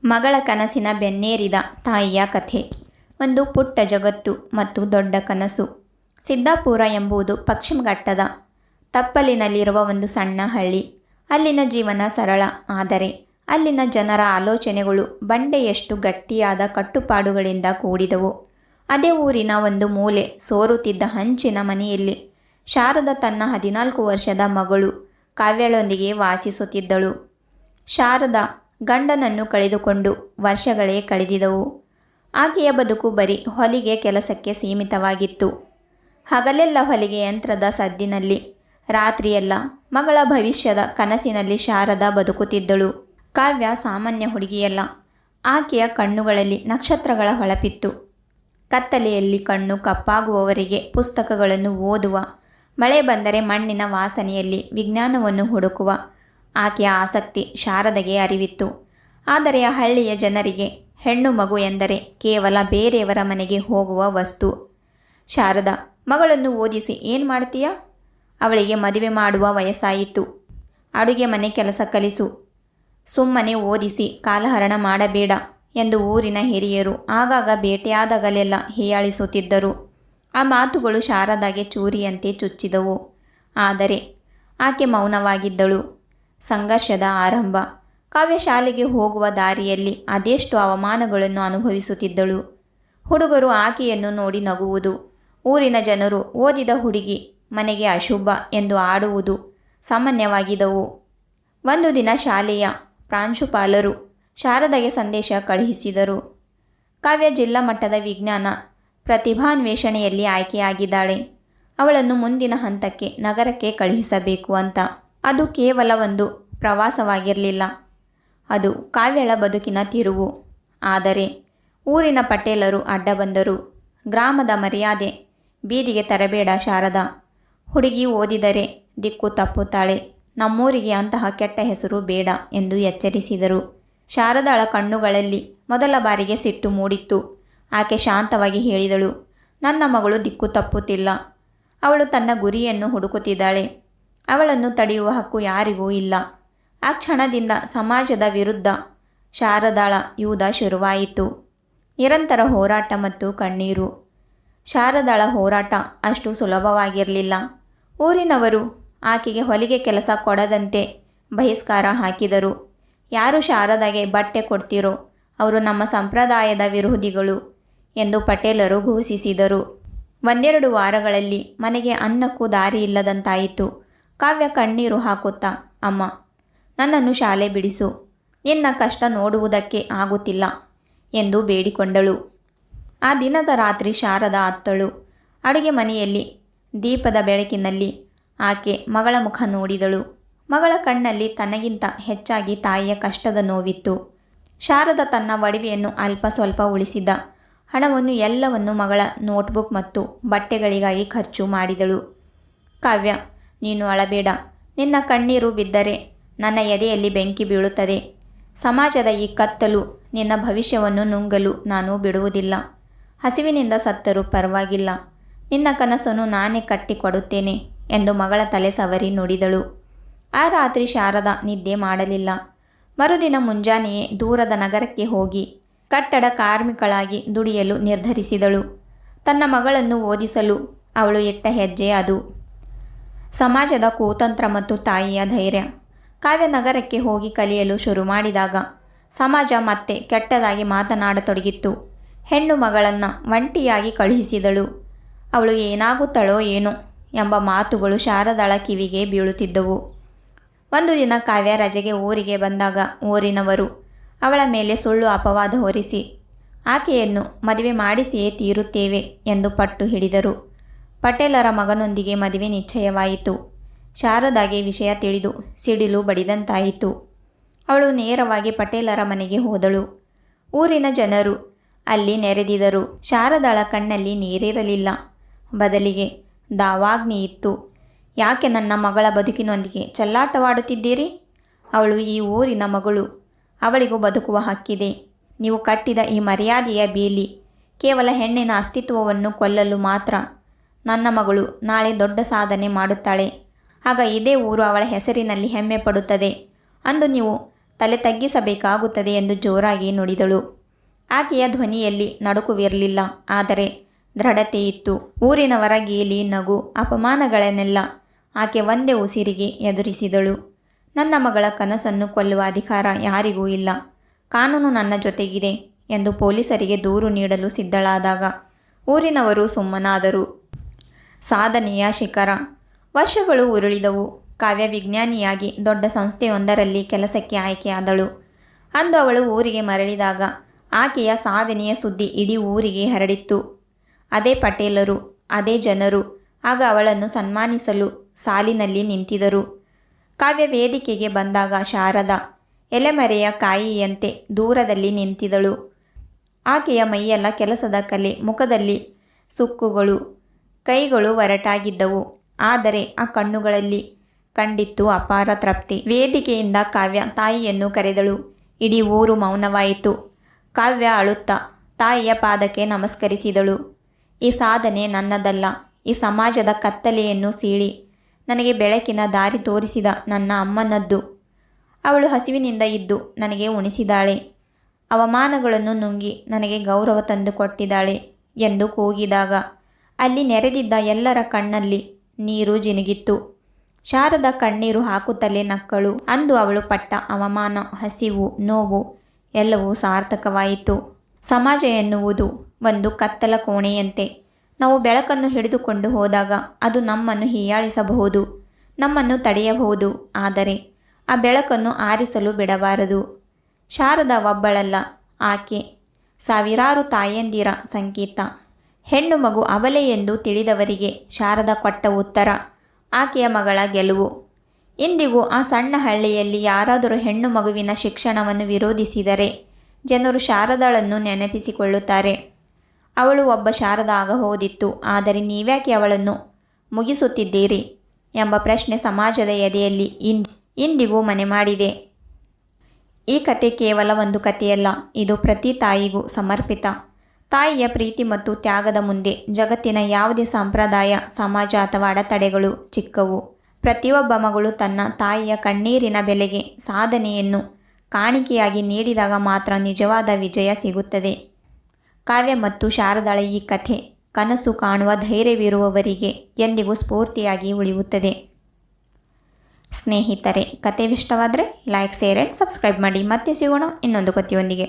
ಮಗಳ ಕನಸಿನ ಬೆನ್ನೇರಿದ ತಾಯಿಯ ಕಥೆ. ಒಂದು ಪುಟ್ಟ ಜಗತ್ತು ಮತ್ತು ದೊಡ್ಡ ಕನಸು. ಸಿದ್ದಾಪುರ ಎಂಬುದು ಪಶ್ಚಿಮ ಘಟ್ಟದ ತಪ್ಪಲಿನಲ್ಲಿರುವ ಒಂದು ಸಣ್ಣ ಹಳ್ಳಿ. ಅಲ್ಲಿನ ಜೀವನ ಸರಳ, ಆದರೆ ಅಲ್ಲಿನ ಜನರ ಆಲೋಚನೆಗಳು ಬಂಡೆಯಷ್ಟು ಗಟ್ಟಿಯಾದ ಕಟ್ಟುಪಾಡುಗಳಿಂದ ಕೂಡಿದವು. ಅದೇ ಊರಿನ ಒಂದು ಮೂಲೆ ಸೋರುತ್ತಿದ್ದ ಹಂಚಿನ ಮನೆಯಲ್ಲಿ ಶಾರದ ತನ್ನ 14 ವರ್ಷದ ಮಗಳು ಕಾವ್ಯಳೊಂದಿಗೆ ವಾಸಿಸುತ್ತಿದ್ದಳು. ಶಾರದಾ ಗಂಡನನ್ನು ಕಳೆದುಕೊಂಡು ವರ್ಷಗಳೇ ಕಳೆದಿದ್ದವು. ಆಕೆಯ ಬದುಕು ಬರೀ ಹೊಲಿಗೆ ಕೆಲಸಕ್ಕೆ ಸೀಮಿತವಾಗಿತ್ತು. ಹಗಲೆಲ್ಲ ಹೊಲಿಗೆ ಯಂತ್ರದ ಸದ್ದಿನಲ್ಲಿ, ರಾತ್ರಿಯೆಲ್ಲ ಮಗಳ ಭವಿಷ್ಯದ ಕನಸಿನಲ್ಲಿ ಶಾರದಾ ಬದುಕುತ್ತಿದ್ದಳು. ಕಾವ್ಯ ಸಾಮಾನ್ಯ ಹುಡುಗಿಯಲ್ಲ. ಆಕೆಯ ಕಣ್ಣುಗಳಲ್ಲಿ ನಕ್ಷತ್ರಗಳ ಹೊಳಪಿತ್ತು. ಕತ್ತಲೆಯಲ್ಲಿ ಕಣ್ಣು ಕಪ್ಪಾಗುವವರೆಗೆ ಪುಸ್ತಕಗಳನ್ನು ಓದುವ, ಮಳೆ ಬಂದರೆ ಮಣ್ಣಿನ ವಾಸನೆಯಲ್ಲಿ ವಿಜ್ಞಾನವನ್ನು ಹುಡುಕುವ ಆಕೆಯ ಆಸಕ್ತಿ ಶಾರದೆಗೆ ಅರಿವಿತ್ತು. ಆದರೆ ಆ ಹಳ್ಳಿಯ ಜನರಿಗೆ ಹೆಣ್ಣು ಮಗು ಎಂದರೆ ಕೇವಲ ಬೇರೆಯವರ ಮನೆಗೆ ಹೋಗುವ ವಸ್ತು. ಶಾರದಾ, ಮಗಳನ್ನು ಓದಿಸಿ ಏನು ಮಾಡ್ತೀಯಾ? ಅವಳಿಗೆ ಮದುವೆ ಮಾಡುವ ವಯಸ್ಸಾಯಿತು. ಅಡುಗೆ ಮನೆ ಕೆಲಸ ಕಲಿಸು, ಸುಮ್ಮನೆ ಓದಿಸಿ ಕಾಲಹರಣ ಮಾಡಬೇಡ ಎಂದು ಊರಿನ ಹಿರಿಯರು ಆಗಾಗ ಭೇಟಿಯಾದಾಗಲೆಲ್ಲ ಹೀಯಾಳಿಸುತ್ತಿದ್ದರು. ಆ ಮಾತುಗಳು ಶಾರದಾಗೆ ಚೂರಿಯಂತೆ ಚುಚ್ಚಿದವು. ಆದರೆ ಆಕೆ ಮೌನವಾಗಿದ್ದಳು. ಸಂಘರ್ಷದ ಆರಂಭ. ಕಾವ್ಯ ಶಾಲೆಗೆ ಹೋಗುವ ದಾರಿಯಲ್ಲಿ ಅದೆಷ್ಟು ಅವಮಾನಗಳನ್ನು ಅನುಭವಿಸುತ್ತಿದ್ದಳು. ಹುಡುಗರು ಆಕೆಯನ್ನು ನೋಡಿ ನಗುವುದು, ಊರಿನ ಜನರು ಓದಿದ ಹುಡುಗಿ ಮನೆಗೆ ಅಶುಭ ಎಂದು ಆಡುವುದು ಸಾಮಾನ್ಯವಾಗಿದ್ದವು. ಒಂದು ದಿನ ಶಾಲೆಯ ಪ್ರಾಂಶುಪಾಲರು ಶಾರದಾಗೆ ಸಂದೇಶ ಕಳುಹಿಸಿದರು. ಕಾವ್ಯ ಜಿಲ್ಲಾ ಮಟ್ಟದ ವಿಜ್ಞಾನ ಪ್ರತಿಭಾನ್ವೇಷಣೆಯಲ್ಲಿ ಆಯ್ಕೆಯಾಗಿದ್ದಾಳೆ. ಅವಳನ್ನು ಮುಂದಿನ ಹಂತಕ್ಕೆ ನಗರಕ್ಕೆ ಕಳುಹಿಸಬೇಕು ಅಂತ. ಅದು ಕೇವಲ ಒಂದು ಪ್ರವಾಸವಾಗಿರಲಿಲ್ಲ, ಅದು ಕಾವ್ಯಳ ಬದುಕಿನ ತಿರುವು. ಆದರೆ ಊರಿನ ಪಟೇಲರು ಅಡ್ಡ ಬಂದರು. ಗ್ರಾಮದ ಮರ್ಯಾದೆ ಬೀದಿಗೆ ತರಬೇಡ ಶಾರದಾ. ಹುಡುಗಿ ಓದಿದರೆ ದಿಕ್ಕು ತಪ್ಪುತ್ತಾಳೆ. ನಮ್ಮೂರಿಗೆ ಅಂತಹ ಕೆಟ್ಟ ಹೆಸರು ಬೇಡ ಎಂದು ಎಚ್ಚರಿಸಿದರು. ಶಾರದಾಳ ಕಣ್ಣುಗಳಲ್ಲಿ ಮೊದಲ ಬಾರಿಗೆ ಸಿಟ್ಟು ಮೂಡಿತ್ತು. ಆಕೆ ಶಾಂತವಾಗಿ ಹೇಳಿದಳು, ನನ್ನ ಮಗಳು ದಿಕ್ಕು ತಪ್ಪುತ್ತಿಲ್ಲ. ಅವಳು ತನ್ನ ಗುರಿಯನ್ನು ಹುಡುಕುತ್ತಿದ್ದಾಳೆ. ಅವಳನ್ನು ತಡೆಯುವ ಹಕ್ಕು ಯಾರಿಗೂ ಇಲ್ಲ. ಆ ಕ್ಷಣದಿಂದ ಸಮಾಜದ ವಿರುದ್ಧ ಶಾರದಾಳ ಯುದ್ಧ ಶುರುವಾಯಿತು. ನಿರಂತರ ಹೋರಾಟ ಮತ್ತು ಕಣ್ಣೀರು. ಶಾರದಾಳ ಹೋರಾಟ ಅಷ್ಟು ಸುಲಭವಾಗಿರಲಿಲ್ಲ. ಊರಿನವರು ಆಕೆಗೆ ಹೊಲಿಗೆ ಕೆಲಸ ಕೊಡದಂತೆ ಬಹಿಷ್ಕಾರ ಹಾಕಿದರು. ಯಾರು ಶಾರದಾಗೆ ಬಟ್ಟೆ ಕೊಡ್ತಿರೋ ಅವರು ನಮ್ಮ ಸಂಪ್ರದಾಯದ ವಿರೋಧಿಗಳು ಎಂದು ಪಟೇಲರು ಘೋಷಿಸಿದರು. 1-2 ವಾರಗಳಲ್ಲಿ ಮನೆಗೆ ಅನ್ನಕ್ಕೂ ದಾರಿ ಇಲ್ಲದಂತಾಯಿತು. ಕಾವ್ಯ ಕಣ್ಣೀರು ಹಾಕುತ್ತಾ, ಅಮ್ಮ, ನನ್ನನ್ನು ಶಾಲೆ ಬಿಡಿಸು, ನಿನ್ನ ಕಷ್ಟ ನೋಡುವುದಕ್ಕೆ ಆಗುತ್ತಿಲ್ಲ ಎಂದು ಬೇಡಿಕೊಂಡಳು. ಆ ದಿನದ ರಾತ್ರಿ ಶಾರದಾ ಅತ್ತಳು. ಅಡುಗೆ ಮನೆಯಲ್ಲಿ ದೀಪದ ಬೆಳಕಿನಲ್ಲಿ ಆಕೆ ಮಗಳ ಮುಖ ನೋಡಿದಳು. ಮಗಳ ಕಣ್ಣಲ್ಲಿ ತನಗಿಂತ ಹೆಚ್ಚಾಗಿ ತಾಯಿಯ ಕಷ್ಟದ ನೋವಿತ್ತು. ಶಾರದಾ ತನ್ನ ಒಡವೆಯನ್ನು ಅಲ್ಪ ಸ್ವಲ್ಪ ಉಳಿಸಿದ್ದ ಹಣವನ್ನು ಎಲ್ಲವನ್ನು ಮಗಳ ನೋಟ್ಬುಕ್ ಮತ್ತು ಬಟ್ಟೆಗಳಿಗಾಗಿ ಖರ್ಚು ಮಾಡಿದಳು. ಕಾವ್ಯ, ನೀನು ಅಳಬೇಡ. ನಿನ್ನ ಕಣ್ಣೀರು ಬಿದ್ದರೆ ನನ್ನ ಎದೆಯಲ್ಲಿ ಬೆಂಕಿ ಬೀಳುತ್ತದೆ. ಸಮಾಜದ ಈ ಕತ್ತಲು ನಿನ್ನ ಭವಿಷ್ಯವನ್ನು ನುಂಗಲು ನಾನು ಬಿಡುವುದಿಲ್ಲ. ಹಸಿವಿನಿಂದ ಸತ್ತರೂ ಪರವಾಗಿಲ್ಲ. ನಿನ್ನ ಕನಸನ್ನು ನಾನೇ ಕಟ್ಟಿಕೊಡುತ್ತೇನೆ ಎಂದು ಮಗಳ ತಲೆ ಸವರಿ ನುಡಿದಳು. ಆ ರಾತ್ರಿ ಶಾರದಾ ನಿದ್ದೆ ಮಾಡಲಿಲ್ಲ. ಮರುದಿನ ಮುಂಜಾನೆಯೇ ದೂರದ ನಗರಕ್ಕೆ ಹೋಗಿ ಕಟ್ಟಡ ಕಾರ್ಮಿಕಳಾಗಿ ದುಡಿಯಲು ನಿರ್ಧರಿಸಿದಳು. ತನ್ನ ಮಗಳನ್ನು ಓದಿಸಲು ಅವಳು ಇಟ್ಟ ಹೆಜ್ಜೆ ಅದು. ಸಮಾಜದ ಕುತಂತ್ರ ಮತ್ತು ತಾಯಿಯ ಧೈರ್ಯ. ಕಾವ್ಯ ನಗರಕ್ಕೆ ಹೋಗಿ ಕಲಿಯಲು ಶುರು ಮಾಡಿದಾಗ ಸಮಾಜ ಮತ್ತೆ ಕೆಟ್ಟದಾಗಿ ಮಾತನಾಡತೊಡಗಿತ್ತು. ಹೆಣ್ಣು ಮಗಳನ್ನು ಒಂಟಿಯಾಗಿ ಕಳುಹಿಸಿದಳು, ಅವಳು ಏನಾಗುತ್ತಳೋ ಏನೋ ಎಂಬ ಮಾತುಗಳು ಶಾರದಾಳ ಕಿವಿಗೆ ಬೀಳುತ್ತಿದ್ದವು. ಒಂದು ದಿನ ಕಾವ್ಯ ರಜೆಗೆ ಊರಿಗೆ ಬಂದಾಗ ಊರಿನವರು ಅವಳ ಮೇಲೆ ಸುಳ್ಳು ಅಪವಾದ ಹೊರಿಸಿ ಆಕೆಯನ್ನು ಮದುವೆ ಮಾಡಿಸಿಯೇ ತೀರುತ್ತೇವೆ ಎಂದು ಪಟ್ಟು ಹಿಡಿದರು. ಪಟೇಲರ ಮಗನೊಂದಿಗೆ ಮದುವೆ ನಿಶ್ಚಯವಾಯಿತು. ಶಾರದಾಗೆ ವಿಷಯ ತಿಳಿದು ಸಿಡಿಲು ಬಡಿದಂತಾಯಿತು. ಅವಳು ನೇರವಾಗಿ ಪಟೇಲರ ಮನೆಗೆ ಹೋದಳು. ಊರಿನ ಜನರು ಅಲ್ಲಿ ನೆರೆದಿದ್ದರು. ಶಾರದಾಳ ಕಣ್ಣಲ್ಲಿ ನೀರಿರಲಿಲ್ಲ, ಬದಲಿಗೆ ದಾವಾಗ್ನಿ ಇತ್ತು. ಯಾಕೆ ನನ್ನ ಮಗಳ ಬದುಕಿನೊಂದಿಗೆ ಚೆಲ್ಲಾಟವಾಡುತ್ತಿದ್ದೀರಿ? ಅವಳು ಈ ಊರಿನ ಮಗಳು, ಅವಳಿಗೂ ಬದುಕುವ ಹಕ್ಕಿದೆ. ನೀವು ಕಟ್ಟಿದ ಈ ಮರ್ಯಾದೆಯ ಬೇಲಿ ಕೇವಲ ಹೆಣ್ಣಿನ ಅಸ್ತಿತ್ವವನ್ನು ಕೊಲ್ಲಲು ಮಾತ್ರ. ನನ್ನ ಮಗಳು ನಾಳೆ ದೊಡ್ಡ ಸಾಧನೆ ಮಾಡುತ್ತಾಳೆ. ಆಗ ಇದೇ ಊರು ಅವಳ ಹೆಸರಿನಲ್ಲಿ ಹೆಮ್ಮೆ ಪಡುತ್ತದೆ. ಅಂದು ನೀವು ತಲೆ ತಗ್ಗಿಸಬೇಕಾಗುತ್ತದೆ ಎಂದು ಜೋರಾಗಿ ನುಡಿದಳು. ಆಕೆಯ ಧ್ವನಿಯಲ್ಲಿ ನಡುಕುವಿರಲಿಲ್ಲ, ಆದರೆ ದೃಢತೆ ಇತ್ತು. ಊರಿನವರ ಗೇಲಿ, ನಗು, ಅಪಮಾನಗಳನ್ನೆಲ್ಲ ಆಕೆ ಒಂದೇ ಉಸಿರಿಗೆ ಎದುರಿಸಿದಳು. ನನ್ನ ಮಗಳ ಕನಸನ್ನು ಕೊಲ್ಲುವ ಅಧಿಕಾರ ಯಾರಿಗೂ ಇಲ್ಲ. ಕಾನೂನು ನನ್ನ ಜೊತೆಗಿದೆ ಎಂದು ಪೊಲೀಸರಿಗೆ ದೂರು ನೀಡಲು ಸಿದ್ಧಳಾದಾಗ ಊರಿನವರು ಸುಮ್ಮನಾದರು. ಸಾಧನೆಯ ಶಿಖರ. ವರ್ಷಗಳು ಉರುಳಿದವು. ಕಾವ್ಯ ವಿಜ್ಞಾನಿಯಾಗಿ ದೊಡ್ಡ ಸಂಸ್ಥೆಯೊಂದರಲ್ಲಿ ಕೆಲಸಕ್ಕೆ ಆಯ್ಕೆಯಾದಳು. ಅಂದು ಅವಳು ಊರಿಗೆ ಮರಳಿದಾಗ ಆಕೆಯ ಸಾಧನೆಯ ಸುದ್ದಿ ಇಡೀ ಊರಿಗೆ ಹರಡಿತ್ತು. ಅದೇ ಪಟೇಲರು, ಅದೇ ಜನರು ಆಗ ಅವಳನ್ನು ಸನ್ಮಾನಿಸಲು ಸಾಲಿನಲ್ಲಿ ನಿಂತಿದ್ದರು. ಕಾವ್ಯ ವೇದಿಕೆಗೆ ಬಂದಾಗ ಶಾರದಾ ಎಲೆಮರೆಯ ಕಾಯಿಯಂತೆ ದೂರದಲ್ಲಿ ನಿಂತಿದ್ದಳು. ಆಕೆಯ ಮೈಯೆಲ್ಲ ಕೆಲಸದ ಕಲೆ, ಮುಖದಲ್ಲಿ ಸುಕ್ಕುಗಳು, ಕೈಗಳು ಒರಟಾಗಿದ್ದವು. ಆದರೆ ಆ ಕಣ್ಣುಗಳಲ್ಲಿ ಕಂಡಿತ್ತು ಅಪಾರ ತೃಪ್ತಿ. ವೇದಿಕೆಯಿಂದ ಕಾವ್ಯ ತಾಯಿಯನ್ನು ಕರೆದಳು. ಇಡೀ ಊರು ಮೌನವಾಯಿತು. ಕಾವ್ಯ ಅಳುತ್ತಾ ತಾಯಿಯ ಪಾದಕ್ಕೆ ನಮಸ್ಕರಿಸಿದಳು. ಈ ಸಾಧನೆ ನನ್ನದಲ್ಲ, ಈ ಸಮಾಜದ ಕತ್ತಲೆಯನ್ನು ಸೀಳಿ ನನಗೆ ಬೆಳಕಿನ ದಾರಿ ತೋರಿಸಿದ ನನ್ನ ಅಮ್ಮನದ್ದು. ಅವಳು ಹಸಿವಿನಿಂದ ಇದ್ದು ನನಗೆ ಉಣಿಸಿದಾಳೆ, ಅವಮಾನಗಳನ್ನು ನುಂಗಿ ನನಗೆ ಗೌರವ ತಂದುಕೊಟ್ಟಿದ್ದಾಳೆ ಎಂದು ಕೂಗಿದಾಗ ಅಲ್ಲಿ ನೆರೆದಿದ್ದ ಎಲ್ಲರ ಕಣ್ಣಲ್ಲಿ ನೀರು ಜಿನುಗಿತ್ತು. ಶಾರದಾ ಕಣ್ಣೀರು ಹಾಕುತ್ತಲೇ ನಕ್ಕಳು. ಅಂದು ಅವಳು ಪಟ್ಟ ಅವಮಾನ, ಹಸಿವು, ನೋವು ಎಲ್ಲವೂ ಸಾರ್ಥಕವಾಯಿತು. ಸಮಾಜ ಎನ್ನುವುದು ಒಂದು ಕತ್ತಲ ಕೋಣೆಯಂತೆ. ನಾವು ಬೆಳಕನ್ನು ಹಿಡಿದುಕೊಂಡು ಹೋದಾಗ ಅದು ನಮ್ಮನ್ನು ಹೀಯಾಳಿಸಬಹುದು, ನಮ್ಮನ್ನು ತಡೆಯಬಹುದು. ಆದರೆ ಆ ಬೆಳಕನ್ನು ಆರಿಸಲು ಬಿಡಬಾರದು. ಶಾರದಾ ಒಬ್ಬಳಲ್ಲ, ಆಕೆ ಸಾವಿರಾರು ತಾಯಂದಿರ ಸಂಕೇತ. ಹೆಣ್ಣು ಮಗು ಅಬಲೆ ಎಂದು ತಿಳಿದವರಿಗೆ ಶಾರದಾ ಕೊಟ್ಟ ಉತ್ತರ ಆಕೆಯ ಮಗಳ ಗೆಲುವು. ಇಂದಿಗೂ ಆ ಸಣ್ಣ ಹಳ್ಳಿಯಲ್ಲಿ ಯಾರಾದರೂ ಹೆಣ್ಣು ಮಗುವಿನ ಶಿಕ್ಷಣವನ್ನು ವಿರೋಧಿಸಿದರೆ ಜನರು ಶಾರದಾಳನ್ನು ನೆನಪಿಸಿಕೊಳ್ಳುತ್ತಾರೆ. ಅವಳು ಒಬ್ಬ ಶಾರದಾ ಆಗಬಹುದಿತ್ತು, ಆದರೆ ನೀವ್ಯಾಕೆ ಅವಳನ್ನು ಮುಗಿಸುತ್ತಿದ್ದೀರಿ ಎಂಬ ಪ್ರಶ್ನೆ ಸಮಾಜದ ಎದೆಯಲ್ಲಿ ಇಂದಿಗೂ ಮನೆ ಮಾಡಿದೆ. ಈ ಕತೆ ಕೇವಲ ಒಂದು ಕಥೆಯಲ್ಲ, ಇದು ಪ್ರತಿ ತಾಯಿಗೂ ಸಮರ್ಪಿತ. ತಾಯಿಯ ಪ್ರೀತಿ ಮತ್ತು ತ್ಯಾಗದ ಮುಂದೆ ಜಗತ್ತಿನ ಯಾವುದೇ ಸಂಪ್ರದಾಯ, ಸಮಾಜ ಅಥವಾ ಅಡೆತಡೆಗಳು ಚಿಕ್ಕವು. ಪ್ರತಿಯೊಬ್ಬ ಮಗಳು ತನ್ನ ತಾಯಿಯ ಕಣ್ಣೀರಿನ ಬೆಲೆಗೆ ಸಾಧನೆಯನ್ನು ಕಾಣಿಕೆಯಾಗಿ ನೀಡಿದಾಗ ಮಾತ್ರ ನಿಜವಾದ ವಿಜಯ ಸಿಗುತ್ತದೆ. ಕಾವ್ಯ ಮತ್ತು ಶಾರದಾಳ ಈ ಕಥೆ ಕನಸು ಕಾಣುವ ಧೈರ್ಯವಿರುವವರಿಗೆ ಎಂದಿಗೂ ಸ್ಫೂರ್ತಿಯಾಗಿ ಉಳಿಯುತ್ತದೆ. ಸ್ನೇಹಿತರೆ, ಕತೆ ಇಷ್ಟವಾದರೆ ಲೈಕ್, ಶೇರ್ ಆ್ಯಂಡ್ ಸಬ್ಸ್ಕ್ರೈಬ್ ಮಾಡಿ. ಮತ್ತೆ ಸಿಗೋಣ ಇನ್ನೊಂದು ಕಥೆಯೊಂದಿಗೆ.